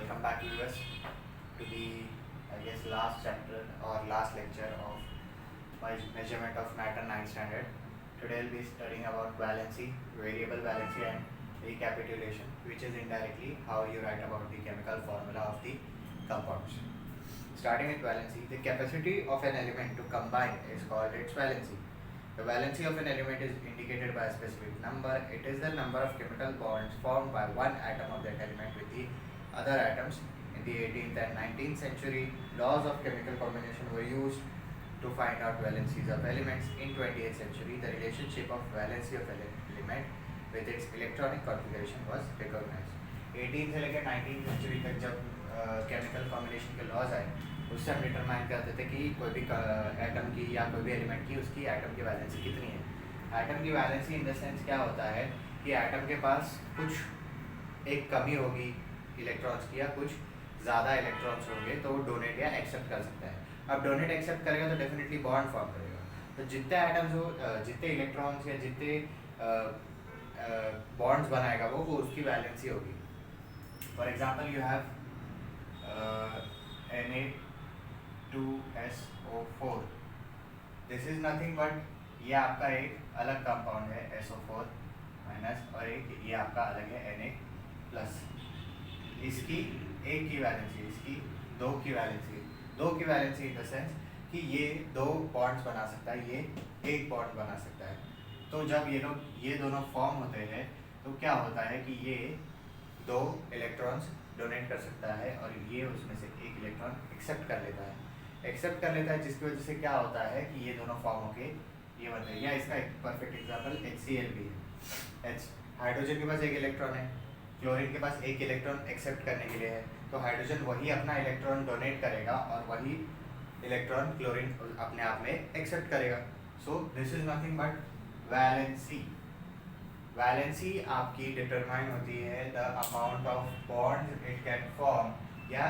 welcome back viewers to the last chapter or last lecture of my measurement of matter 9th standard. Today I'll be studying about valency, variable valency and recapitulation, which is indirectly how you write about the chemical formula of the compounds. Starting with valency, the capacity of an element to combine is called its valency. The valency of an element is indicated by a specific number. It is the number of chemical bonds formed by one atom of that element with the other atoms. In the 18th and 19th century, laws of chemical combination were used to find out valencies of elements. In 20th century, the relationship of valency of element with its electronic configuration was recognized. 18th से लेकर 19th century तक जब chemical combination के laws आए, उससे हम determine करते थे कि कोई भी एटम की या कोई भी एलिमेंट की उसकी एटम की वैलेंसी कितनी है। एटम की वैलेंसी इन द सेंस क्या होता है कि एटम के पास कुछ एक कमी होगी इलेक्ट्रॉन्स की या कुछ ज़्यादा इलेक्ट्रॉन्स होंगे तो वो डोनेट या एक्सेप्ट कर सकता है। अब डोनेट एक्सेप्ट करेगा तो डेफिनेटली बॉन्ड फॉर्म करेगा। तो जितने एटम्स हो, जितने इलेक्ट्रॉन्स या जितने बॉन्ड्स बनाएगा वो उसकी वैलेंसी होगी। For example you have Na2SO4. This is nothing but ये आपका एक अलग कंपाउंड है SO4 माइनस और एक ये आपका अलग है Na+। इसकी एक की वैलेंसी, इसकी दो की वैलेंसी, दो की वैलेंसी इन द सेंस कि ये दो बॉन्ड्स बना सकता है, ये एक बॉन्ड बना सकता है। तो जब ये दोनों फॉर्म होते हैं तो क्या होता है कि ये दो इलेक्ट्रॉन्स डोनेट कर सकता है और ये उसमें से एक इलेक्ट्रॉन एक्सेप्ट कर लेता है, जिसकी वजह से क्या होता है कि ये दोनों फॉर्म होके ये बनते हैं। या इसका एक परफेक्ट एग्जांपल HCl भी है। हाइड्रोजन के पास एक इलेक्ट्रॉन है, क्लोरीन के पास एक इलेक्ट्रॉन एक्सेप्ट करने के लिए है, तो हाइड्रोजन वही अपना इलेक्ट्रॉन डोनेट करेगा और वही इलेक्ट्रॉन क्लोरीन अपने आप में एक्सेप्ट करेगा। So this is nothing but valency. Valency आपकी डिटरमाइन होती है the amount of bond it can form या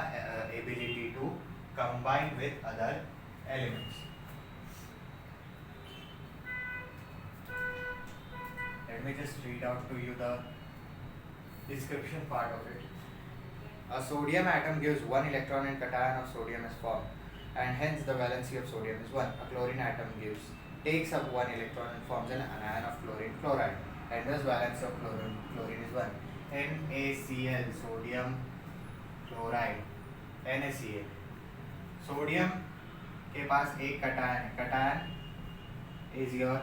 ability to combine with other elements. Let me just read out to you the description part of it. A sodium atom gives one electron and cation of sodium is formed and hence the valency of sodium is 1. A chlorine atom takes up one electron and forms an anion of chlorine chloride and thus valence of chlorine is 1. NaCl, sodium chloride, NaCl. Sodium के पास एक cation है, cation is your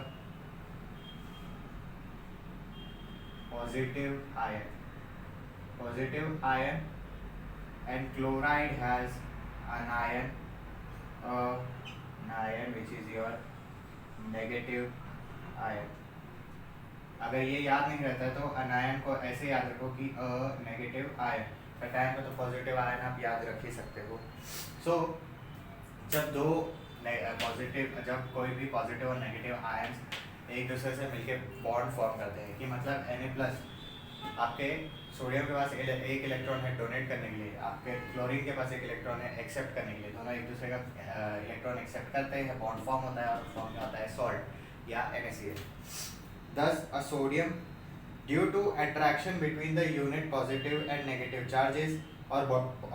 positive ion and chloride has an ion which is your negative ion. अगर ये याद नहीं रहता है तो अनायन को ऐसे याद रखो कि नेगेटिव आयन, कटायन को तो पॉजिटिव आयन आप याद रख ही सकते हो। सो जब कोई भी पॉजिटिव और नेगेटिव आयन्स एक दूसरे से मिलके बॉन्ड फॉर्म करते हैं कि मतलब Na+, आपके सोडियम के पास एक इलेक्ट्रॉन है डोनेट करने के लिए, आपके क्लोरीन के पास एक इलेक्ट्रॉन है एक्सेप्ट करने के लिए, दोनों एक दूसरे का इलेक्ट्रॉन एक्सेप्ट करते हैं, बॉन्ड फॉर्म होता है और फॉर्म में आता है सॉल्ट या NaCl। Thus a sodium, due to attraction between the unit positive and negative charges or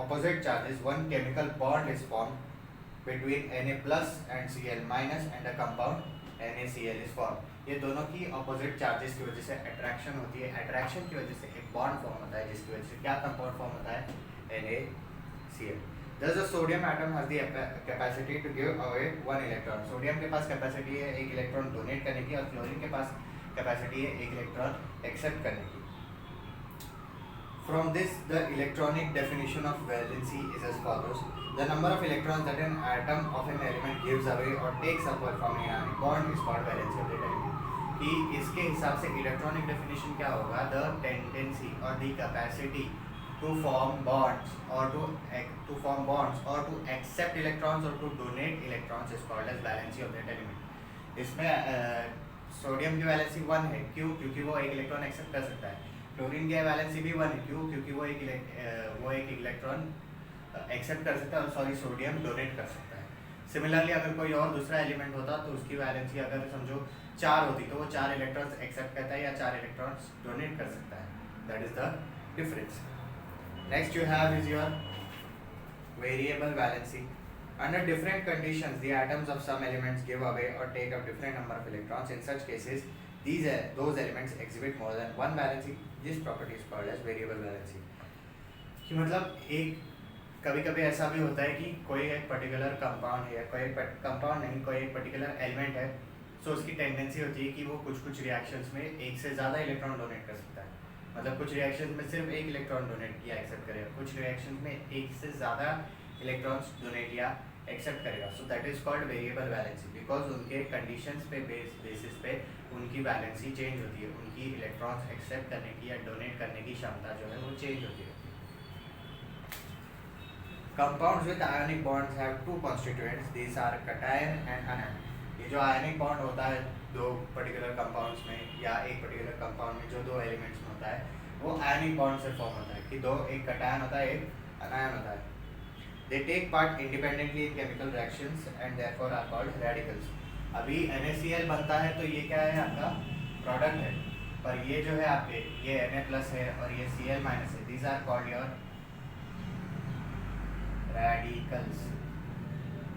opposite charges, one chemical bond is formed between Na+ and Cl- and a compound NaCl is formed. ये दोनों की opposite charges की वजह से attraction होती है, attraction की वजह से एक बॉन्ड फॉर्म होता है जिसकी वजह से क्या कंपाउंड फॉर्म होता है NaCl. Thus the sodium atom has the capacity to give away one electron. Sodium के पास कैपेसिटी है एक इलेक्ट्रॉन डोनेट करने की और क्लोरीन के पास कैपेसिटी है एक इलेक्ट्रॉन एक्सेप्ट करने की। From this the electronic definition of valency is as follows: the number of electrons that an atom of an element gives away or takes up while forming an ionic bond is called valency of that element. कि इसके हिसाब से electronic definition क्या होगा, the tendency और the capacity to form bonds और to accept electrons और to donate electrons is called as valency of that element. इसमें सोडियम की वैलेंसी 1 है, क्यों? क्योंकि वो एक इलेक्ट्रॉन एक्सेप्ट कर सकता है। क्लोरीन की वैलेंसी भी 1 है, क्यों? क्योंकि वो एक इलेक्ट्रॉन एक्सेप्ट कर सकता है और सोडियम डोनेट कर सकता है। सिमिलरली अगर कोई और दूसरा एलिमेंट होता तो उसकी वैलेंसी अगर समझो 4 होती तो वो 4 इलेक्ट्रॉन्स एक्सेप्ट करता है या 4 इलेक्ट्रॉन्स डोनेट कर सकता है। That is the difference. Next you have is your variable valency. Under different conditions, the atoms of some elements give away or take up different number of electrons. In such cases, those elements exhibit more than one valency. This property is called as variable valency. कि मतलब एक कभी कभी ऐसा भी होता है कि कोई एक पर्टिकुलर कंपाउंड है, कोई कंपाउंड नहीं, कोई एक पर्टिकुलर एलिमेंट है, सो उसकी टेंडेंसी होती है कि वो कुछ कुछ रिएक्शंस में एक से ज़्यादा इलेक्ट्रॉन डोनेट कर सकता है. मतलब कुछ रिएक्शंस में सिर्फ एक इलेक्ट्रॉन डोनेट किया एक्सेप्ट करेगा, कुछ रिएक्शंस में एक से ज़्यादा इलेक्ट्रॉन्स डोनेट या एक्सेप्ट करेगा. So that is called variable valency because उनके कंडीशंस पे बेसिस पे उनकी वैलेंसी चेंज होती है, उनकी इलेक्ट्रॉन्स एक्सेप्ट करने की या डोनेट करने की क्षमता जो है वो चेंज होती है. Compounds with ionic bonds have two constituents. These are cation and anion. ये जो आयनिक बॉन्ड होता है दो पर्टिकुलर कंपाउंड्स में या एक पर्टिकुलर कंपाउंड में जो दो एलिमेंट्स में होता है वो आयनिक बॉन्ड से फॉर्म होता है कि दो, एक कटायन होता है, एक अनायन होता है. They take part independently in chemical reactions and therefore are called radicals. अभी NaCl बनता है तो ये क्या है आपका प्रोडक्ट है, पर ये जो है आपके ये Na+ है और ये Cl- है. These are called your radicals.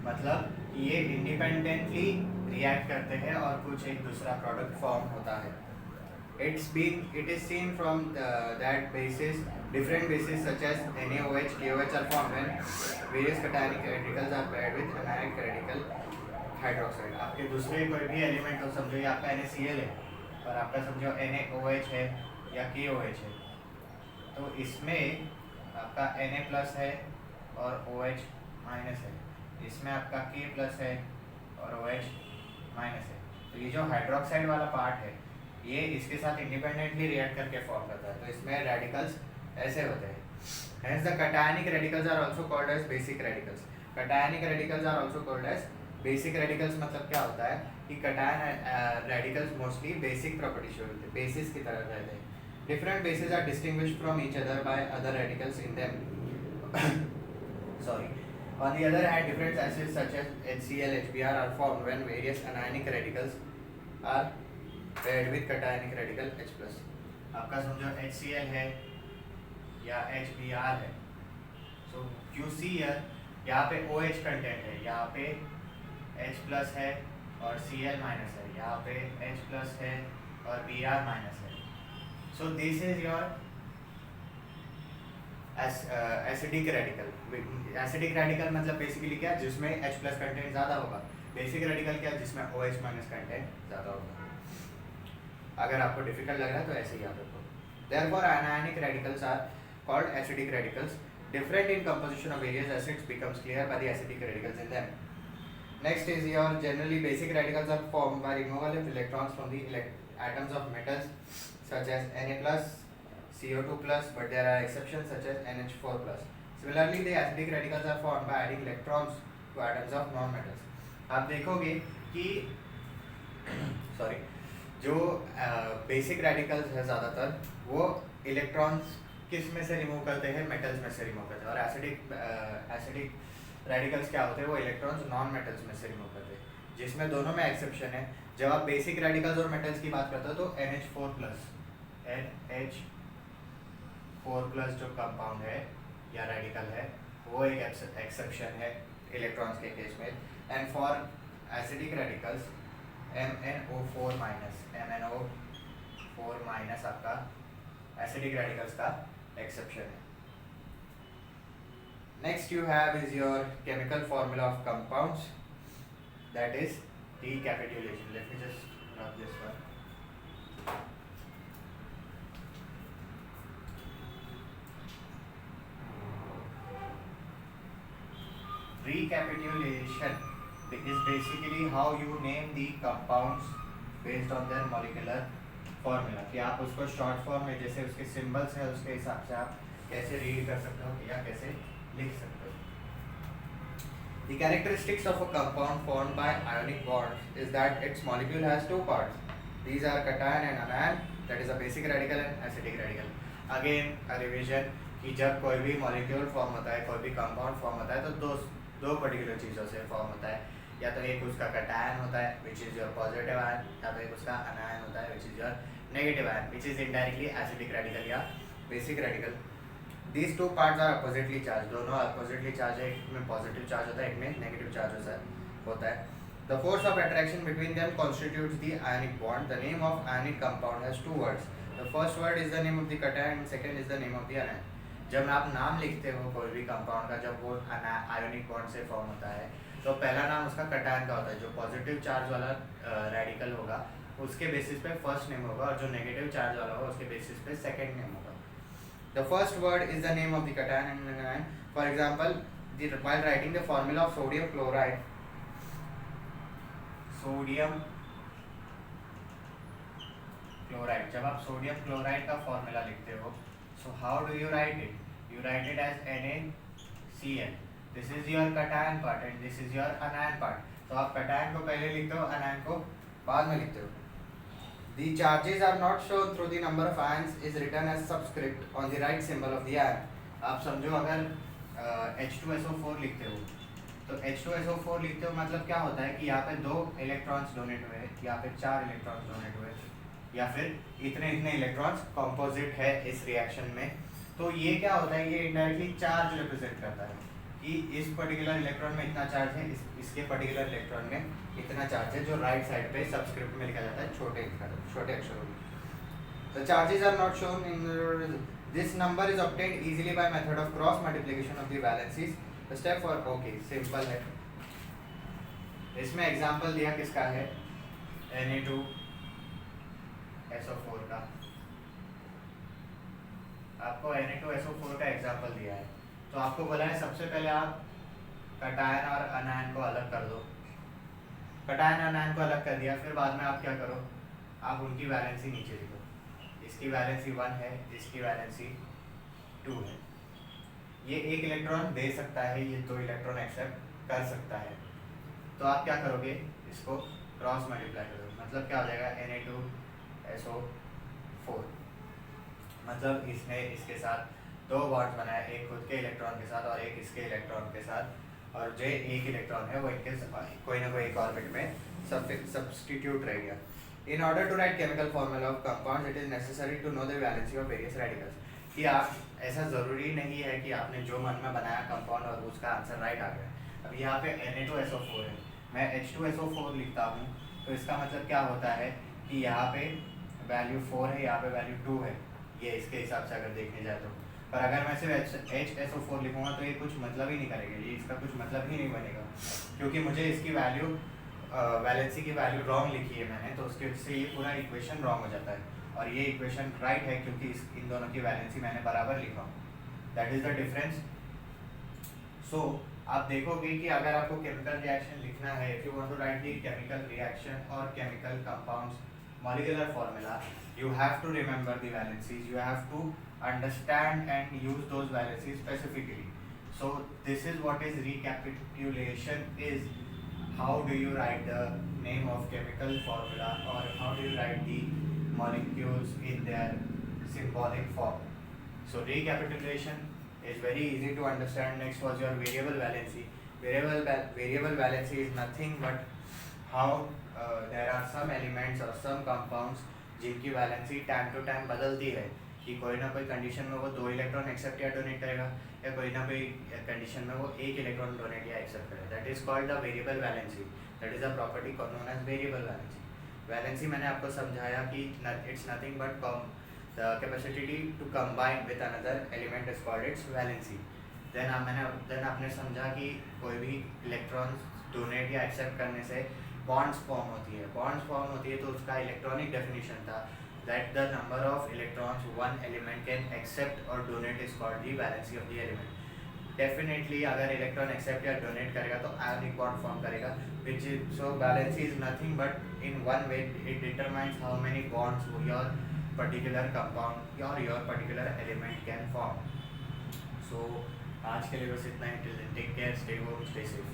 मतलब ये इंडिपेंडेंटली रिएक्ट करते हैं और कुछ एक दूसरा प्रोडक्ट फॉर्म होता है. It is seen from that basis different bases such as NaOH, KOH are formed when various cationic radicals are paired with anionic radical hydroxide. आपके दूसरे कोई भी एलिमेंट हो, समझो ये आपका NaCl है और आपका समझो NaOH है या KOH है, तो इसमें आपका Na+ है और OH- है, इसमें आपका K+ है और OH- है. तो ये जो हाइड्रोक्साइड वाला पार्ट है ये इसके साथ इंडिपेंडेंटली रिएक्ट करके फॉर्म करता है, तो इसमें रेडिकल्स ऐसे होते हैं. Hence the cationic radicals are also called as basic radicals. Cationic radicals are also called as basic radicals. मतलब क्या होता है कि cation radicals mostly basic property show होते हैं, बेसिस की तरह रहते हैं. Different bases are distinguished from each other by other radicals in them. Sorry. On the other hand, different acids such as HCl, HBr are formed when various anionic radicals are paired with cationic radical H+. आपका समझो HCl है या HBr है, so you see here यहाँ पे OH content है, यहाँ पे H+ है और Cl- है, यहाँ पे H+ है और Br- है. So this is your acidic radical. Acidic radical मतलब बेसिकली क्या, जिसमें H+ कंटेंट ज़्यादा होगा. बेसिक रेडिकल क्या, जिसमें OH- कंटेंट ज़्यादा होगा. अगर आपको डिफिकल्ट लग रहा है तो ऐसे ही याद रखो. Therefore anionic radicals are called acidic radicals. Different in composition of various acids becomes clear by the acidic radicals in them. Next is your generally basic radicals are formed by removal of electrons from the atoms of metals such as Na+, CO2+, but there are exceptions such as NH4+. Similarly, the acidic radicals are formed by adding electrons to atoms of non-metals. आप देखोगे कि sorry जो basic radicals है ज़्यादातर वो electrons किस में से रिमूव करते हैं, मेटल्स में से रिमूव करते हैं. और एसिडिक रेडिकल्स क्या होते हैं, वो इलेक्ट्रॉन्स नॉन मेटल्स में से रिमूव करते हैं, जिसमें दोनों में एक्सेप्शन है. जब आप बेसिक रेडिकल्स और मेटल्स की बात करते हो तो NH4+ जो कंपाउंड है या रेडिकल है वो एक एक्सेप्शन है इलेक्ट्रॉन्स के केस में. And for acidic radicals MnO4- आपका एसिडिक रेडिकल्स का एक्सेप्शन है. Next you have is your chemical formula of compounds, that is recapitulation. Let me just rub this one. Recapitulation is basically how you name the compounds based on their molecular formula. कि आप उसको short form में जैसे उसके symbols है उसके हिसाब से आप कैसे रीड कर सकते हो या कैसे लिख सकते हो. The characteristics of a compound formed by ionic bonds is that its molecule has two parts. These are cation and anion, that is a basic radical and acidic radical. Again a revision कि जब कोई भी molecule form होता है, कोई भी compound form होता है तो दो पर्टिकुलर चीज़ों से फॉर्म होता है. या तो एक उसका cation होता है which is your positive ion, या तो एक उसका anion होता है which is your negative ion which is indirectly acidic radical या basic radical. These two parts are oppositely charged, दोनों oppositely charged है, एक में positive charge होता है, एक में negative charge होता है. The force of attraction between them constitutes the ionic bond. The name of ionic compound has two words. The first word is the name of the cation and second is the name of the anion. जब आप नाम लिखते हो कोई भी compound का, जब वो आयोनिक बॉन्ड से फॉर्म होता है, तो पहला नाम उसका कटायन का होता है. जो पॉजिटिव चार्ज वाला रेडिकल होगा उसके बेसिस पे फर्स्ट नेम होगा, और जो नेगेटिव चार्ज वाला होगा उसके बेसिस पे सेकंड नेम होगा. The first word is the name of the cation and anion. For example, while writing the formula of sodium chloride, जब आप सोडियम क्लोराइड का फॉर्मूला लिखते हो, so how do you write it? You write it as NaCl. This is your cation part and this is your anion part. तो आप cation को पहले लिखते हो, anion को बाद में लिखते हो. The charges are not shown through the number of ions is written as subscript on the right symbol of the ion. आप समझो, अगर H2SO4 लिखते हो, तो H2SO4 लिखते हो मतलब क्या होता है कि यहाँ पे 2 इलेक्ट्रॉन्स डोनेट हुए, यहाँ पे 4 इलेक्ट्रॉन्स डोनेट हुए, या फिर इतने इतने इलेक्ट्रॉन्स कंपोजिट है इस रिएक्शन में. तो ये क्या होता है, ये इनडायरेक्टली चार्ज रिप्रेजेंट करता है कि इस पर्टिकुलर इलेक्ट्रॉन में इतना चार्ज है, इसके पर्टिकुलर इलेक्ट्रॉन में इतना चार्ज है, जो राइट साइड पे सबस्क्रिप्ट में लिखा जाता है छोटे अक्षरों में. The charges are not shown in this number is obtained easily by method of cross multiplication of the valencies. The step for okay simple है. इसमें एग्जांपल दिया किसका है, Na2SO4 का. आपको Na2SO4 का एग्जांपल दिया है, तो आपको बोला है सबसे पहले आप कटायन और अनायन को अलग कर दो. कटायन और अनायन को अलग कर दिया, फिर बाद में आप क्या करो, आप उनकी वैलेंसी नीचे लिखो. इसकी वैलेंसी 1 है, इसकी वैलेंसी 2 है. ये एक इलेक्ट्रॉन दे सकता है, ये 2 इलेक्ट्रॉन एक्सेप्ट कर सकता है. तो आप क्या करोगे, इसको क्रॉस मल्टीप्लाई करोगे. मतलब क्या हो जाएगा, Na2SO4. मतलब इसने इसके साथ 2 बॉन्ड्स बनाए, एक खुद के इलेक्ट्रॉन के साथ और एक इसके इलेक्ट्रॉन के साथ, और जो एक इलेक्ट्रॉन है वो इनके कोई ना कोई एक ऑर्बिट में सब्स्टिट्यूट रह गया. In order to write chemical formula of compounds, it is necessary to know the valency of various radicals. कि आप ऐसा ज़रूरी नहीं है कि आपने जो मन में बनाया कंपाउंड और उसका आंसर राइट आ गया. अब यहाँ पे Na2SO4 है, मैं H2SO4 लिखता हूँ, तो इसका मतलब क्या होता है कि यहाँ पे वैल्यू 4 है, यहाँ पे वैल्यू 2 है, ये इसके हिसाब से अगर देखने जाए तो. पर अगर मैं सिर्फ HSO4 लिखूँगा तो ये कुछ मतलब ही नहीं करेगा, ये इसका कुछ मतलब ही नहीं बनेगा, क्योंकि मुझे इसकी वैल्यू वैलेंसी की वैल्यू रॉन्ग लिखी है मैंने, तो उसके से ये पूरा इक्वेशन रॉन्ग हो जाता है. और ये इक्वेशन राइट है क्योंकि इन दोनों की वैलेंसी मैंने बराबर लिखा. That is the difference. So आप देखोगे कि अगर आपको केमिकल रिएक्शन लिखना है, if you want to write the chemical reaction और chemical compounds molecular formula, you have to remember the valencies, you have to understand and use those valencies specifically. So this is what is recapitulation is. How do you write the name of chemical formula, or how do you write the molecules in their symbolic form? So recapitulation is very easy to understand. Next was your variable valency. Variable valency is nothing but how there are some elements or some compounds जिनकी valency time to time बदलती है, कि कोई ना कोई condition में वो 2 electron accept या डोनेट करेगा, या कोई ना कोई कंडीशन में वो 1 इलेक्ट्रॉन डोनेट या एक्सेप्ट करेगा. That is called the variable valency. That is a property known as variable valency. Valency मैंने आपको समझाया कि it's nothing but the capacity to combine with another element is called its valency. Then आपने समझा कि कोई भी इलेक्ट्रॉन्स डोनेट या एक्सेप्ट करने से बॉन्ड्स फॉर्म होती है. बॉन्ड्स फॉर्म होती है तो उसका इलेक्ट्रॉनिक डेफिनेशन था that the number of electrons one element can accept और donate is called the valency of the element. Definitely अगर इलेक्ट्रॉन एक्सेप्ट या डोनेट करेगा तो आयोनिक बॉन्ड फॉर्म करेगा, which is so valency is nothing but in one way it determines how many bonds your particular compound और your particular element can form. So आज के लिए बस इतना ही. Till then take care, stay home, stay safe.